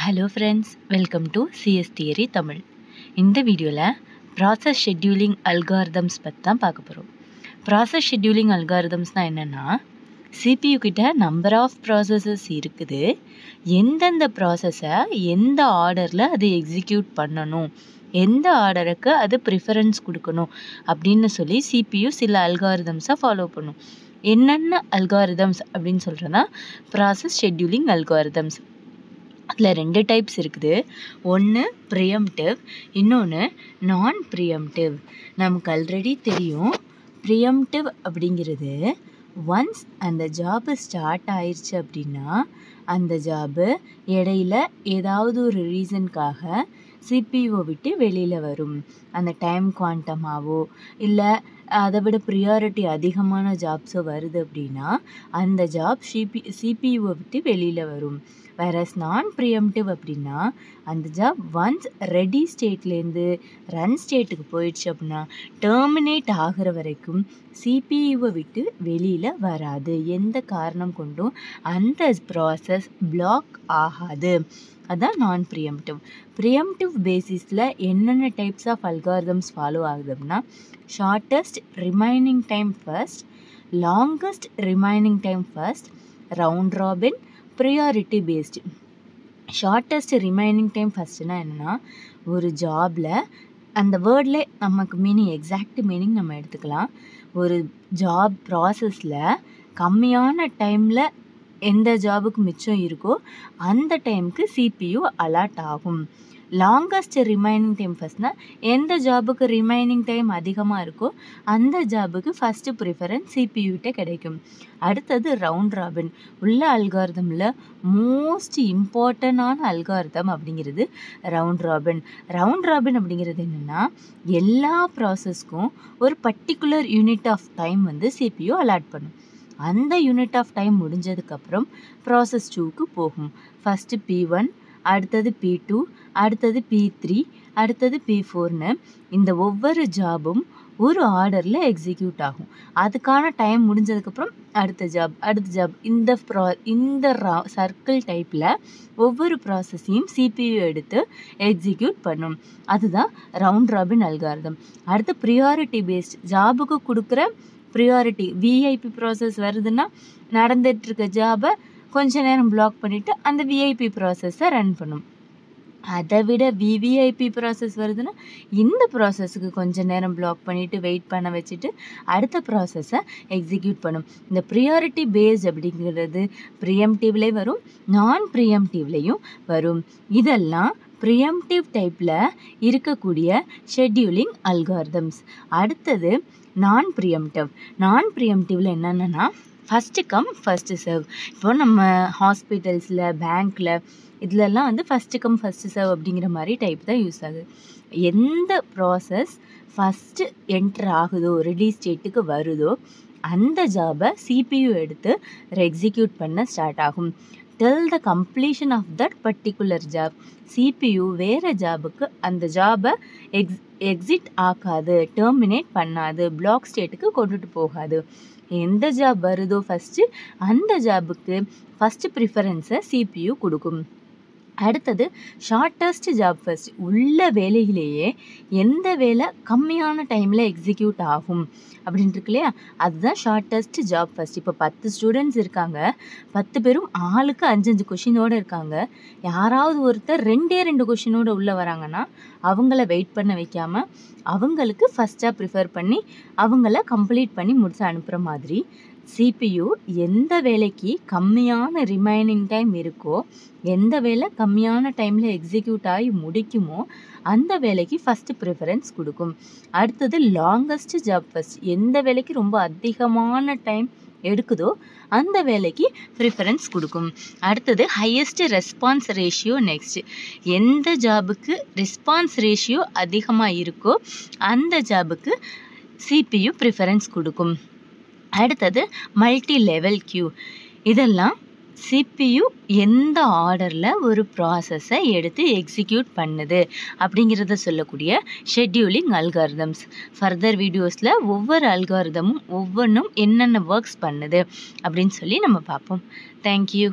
Hello friends, welcome to CS theory Tamil. இந்த வீடியோவில் process scheduling algorithms பற்றி தான் பார்க்க போகிறோம். ப்ராசஸ் ஷெட்யூலிங் அல்காரிதம்ஸ்னால் என்னென்னா, சிபியு கிட்ட நம்பர் ஆஃப் ப்ராசஸஸ் இருக்குது. எந்தெந்த ப்ராசஸை எந்த ஆர்டரில் அது எக்ஸிக்யூட் பண்ணணும், எந்த ஆர்டருக்கு அது ப்ரிஃபரன்ஸ் கொடுக்கணும் அப்படின்னு சொல்லி சிபியு சில அல்காரிதம்ஸை ஃபாலோ பண்ணும். என்னென்ன அல்காரிதம்ஸ் அப்படின்னு சொல்கிறேன்னா ப்ராசஸ் ஷெட்யூலிங் அல்காரிதம்ஸ். அதில் 2 டைப்ஸ் இருக்குது. ஒன்று ப்ரிஎம்ப்டிவ், இன்னொன்று நான் ப்ரிஎம்ப்டிவ். நமக்கு ஆல்ரெடி தெரியும், ப்ரிஎம்ப்டிவ் அப்படிங்கிறது ஒன்ஸ் அந்த ஜாபு ஸ்டார்ட் ஆயிடுச்சு அப்படின்னா அந்த ஜாபு இடையில ஏதாவது ஒரு ரீசனுக்காக சிபியூவை விட்டு வெளியில் வரும். அந்த டைம் குவாண்டமாவோ இல்லை அதை விட ப்ரியாரிட்டி அதிகமான ஜாப்ஸோ வருது அப்படின்னா அந்த ஜாப் சிபியூவை விட்டு வெளியில் வரும். வேறஸ் நான் ப்ரிஎம்ப்டிவ் அப்படின்னா அந்த ஜாப் ஒன்ஸ் ரெடி ஸ்டேட்லேருந்து ரன் ஸ்டேட்டுக்கு போயிடுச்சு அப்படின்னா டெர்மினேட் ஆகிற வரைக்கும் சிபியூவை விட்டு வெளியில் வராது. எந்த காரணம் கொண்டும் அந்த ப்ராசஸ் பிளாக் ஆகாது. அதுதான் நான் ப்ரிஎம்ப்டிவ். ப்ரிஎம்ப்டிவ் பேசிஸில் என்னென்ன டைப்ஸ் ஆஃப் அல்காரிதம்ஸ் ஃபாலோ ஆகுது அப்படின்னா shortest remaining time first, longest remaining time first, round robin, priority based. Shortest remaining time ஃபஸ்ட்டுனா என்னென்னா, ஒரு ஜாபில் அந்த வேர்டில் நமக்கு மீனிங் எக்ஸாக்ட் மீனிங் நம்ம எடுத்துக்கலாம். ஒரு ஜாப் ப்ராசஸில் கம்மியான டைமில் எந்த ஜாபுக்கு மிச்சம் இருக்கோ அந்த டைமுக்கு சிபியு அலாட் ஆகும். லாங்கஸ்ட் ரிமைனிங் டைம் ஃபஸ்ட்னா எந்த ஜாபுக்கு ரிமைனிங் டைம் அதிகமாக இருக்கோ அந்த ஜாபுக்கு ஃபஸ்ட்டு ப்ரிஃபரன்ஸ் சிபியூட்ட கிடைக்கும். அடுத்தது ரவுண்ட் ராபின். உள்ள அல்காரிதமில் மோஸ்ட் இம்பார்ட்டண்டான அல்காரிதம் அப்படிங்கிறது ரவுண்ட் ராபின். ரவுண்ட் ராபின் அப்படிங்கிறது என்னென்னா, எல்லா ப்ராசஸ்க்கும் ஒரு particular unit of time CPU allot பண்ணும். அந்த யூனிட் ஆஃப் டைம் முடிஞ்சதுக்கப்புறம் ப்ராசஸ் 2க்கு போகும். ஃபஸ்ட்டு P1, அடுத்தது P2, அடுத்தது P3, அடுத்தது P4ன்னு இந்த ஒவ்வொரு ஜாபும் ஒரு ஆர்டரில் எக்ஸிக்யூட் ஆகும். அதுக்கான டைம் முடிஞ்சதுக்கப்புறம் அடுத்த ஜாப் இந்த சர்க்கிள் டைப்பில் ஒவ்வொரு ப்ராசஸையும் சிபியு எடுத்து எக்ஸிக்யூட் பண்ணும். அதுதான் ரவுண்ட் ராபின் அல்காரிதம். அடுத்து ப்ரியாரிட்டி பேஸ்ட். ஜாபுக்கு கொடுக்குற ப்ரியாரிட்டி. விஐபி ப்ராசஸ் வருதுன்னா நடந்துகிட்ருக்க ஜாபை கொஞ்ச நேரம் பிளாக் பண்ணிவிட்டு அந்த விஐபி ப்ராசஸை ரன் பண்ணும். அதை விட விவிஐபி ப்ராசஸ் வருதுன்னா இந்த ப்ராசஸுக்கு கொஞ்சம் நேரம் பிளாக் பண்ணிவிட்டு வெயிட் பண்ண வச்சுட்டு அடுத்த ப்ராசஸை எக்ஸிக்யூட் பண்ணும். இந்த ப்ரியாரிட்டி பேஸ்ட் அப்படிங்கிறது ப்ரிஎம்ப்டிவ்லேயும் வரும், நான் ப்ரிஎம்ப்டிவ்லேயும் வரும். இதெல்லாம் ப்ரிஎம்ப்டிவ் டைப்பில் இருக்கக்கூடிய ஷெட்யூலிங் அல்காரிதம்ஸ். அடுத்தது நான் ப்ரிஎம்ப்டிவ். நான் ப்ரிஎம்ப்டிவில் என்னென்னா ஃபஸ்ட்டு கம் ஃபஸ்ட்டு சர்வ். இப்போ நம்ம ஹாஸ்பிட்டல்ஸில், பேங்க்கில் இதிலெல்லாம் ஃபஸ்ட்டு கம் ஃபஸ்ட்டு சர்வ் அப்படிங்கிற மாதிரி டைப் தான் யூஸ் ஆகுது. எந்த ப்ராசஸ் ஃபஸ்ட்டு என்ட்ரு ஆகுதோ, ரெடி ஸ்டேட்டுக்கு வருதோ அந்த ஜாபை சிபியு எடுத்து எக்ஸிக்யூட் பண்ண ஸ்டார்ட் ஆகும். till the completion of that particular job. CPU வேறு ஜாபுக்கு அந்த ஜாபை எக்ஸிட் ஆக்காது, டெர்மினேட் பண்ணாது, பிளாக் ஸ்டேட்டுக்கு கொண்டுட்டு போகாது. எந்த ஜாப் வருதோ ஃபஸ்ட்டு அந்த ஜாபுக்கு ஃபஸ்ட்டு ப்ரிஃபரன்ஸை சிபியு கொடுக்கும். அடுத்தது ஷார்ட்டஸ்ட் ஜாப் ஃபர்ஸ்ட். உள்ள வேலையிலேயே எந்த வேலை கம்மியான டைமில் எக்ஸிக்யூட் ஆகும் அப்படின்ட்டு இல்லையா, அதுதான் ஷார்ட்டஸ்ட் ஜாப் ஃபர்ஸ்ட். இப்போ 10 ஸ்டூடெண்ட்ஸ் இருக்காங்க, 10 பேரும் ஆளுக்கு 5 கொஷினோடு இருக்காங்க. யாராவது ஒருத்தர் 2 கொஷினோடு உள்ளே வராங்கன்னா அவங்கள வெயிட் பண்ண வைக்காமல் அவங்களுக்கு ஃபஸ்ட்டாக ப்ரிஃபர் பண்ணி அவங்கள கம்ப்ளீட் பண்ணி முடிச்சு அனுப்புகிற மாதிரி சிபியு எந்த வேலைக்கு கம்மியான ரிமைனிங் டைம் இருக்கோ, எந்த வேலை கம்மியான டைமில் எக்ஸிக்யூட் ஆகி முடிக்குமோ அந்த வேலைக்கு ஃபஸ்ட்டு ப்ரிஃபரன்ஸ் கொடுக்கும். அடுத்தது லாங்கஸ்ட் ஜாப் ஃபர்ஸ்ட். எந்த வேலைக்கு ரொம்ப அதிகமான டைம் எடுக்குதோ அந்த வேலைக்கு ப்ரிஃபரன்ஸ் கொடுக்கும். அடுத்தது ஹையஸ்ட் ரெஸ்பான்ஸ் ரேஷியோ நெக்ஸ்ட். எந்த ஜாபுக்கு ரெஸ்பான்ஸ் ரேஷியோ அதிகமாக இருக்கோ அந்த ஜாபுக்கு சிபியு ப்ரிஃபரன்ஸ் கொடுக்கும். அடுத்தது மல்டி லெவல் கியூ. இதெல்லாம் சிபியு எந்த ஆர்டரில் ஒரு ப்ராசஸை எடுத்து எக்ஸிக்யூட் பண்ணுது அப்படிங்கிறத சொல்லக்கூடிய ஷெட்யூலிங் அல்காரிதம்ஸ். ஃபர்தர் வீடியோஸில் ஒவ்வொரு அல்காரிதமும் ஒவ்வொன்றும் என்னென்ன ஒர்க்ஸ் பண்ணுது அப்படின்னு சொல்லி நம்ம பார்ப்போம். தேங்க்யூ.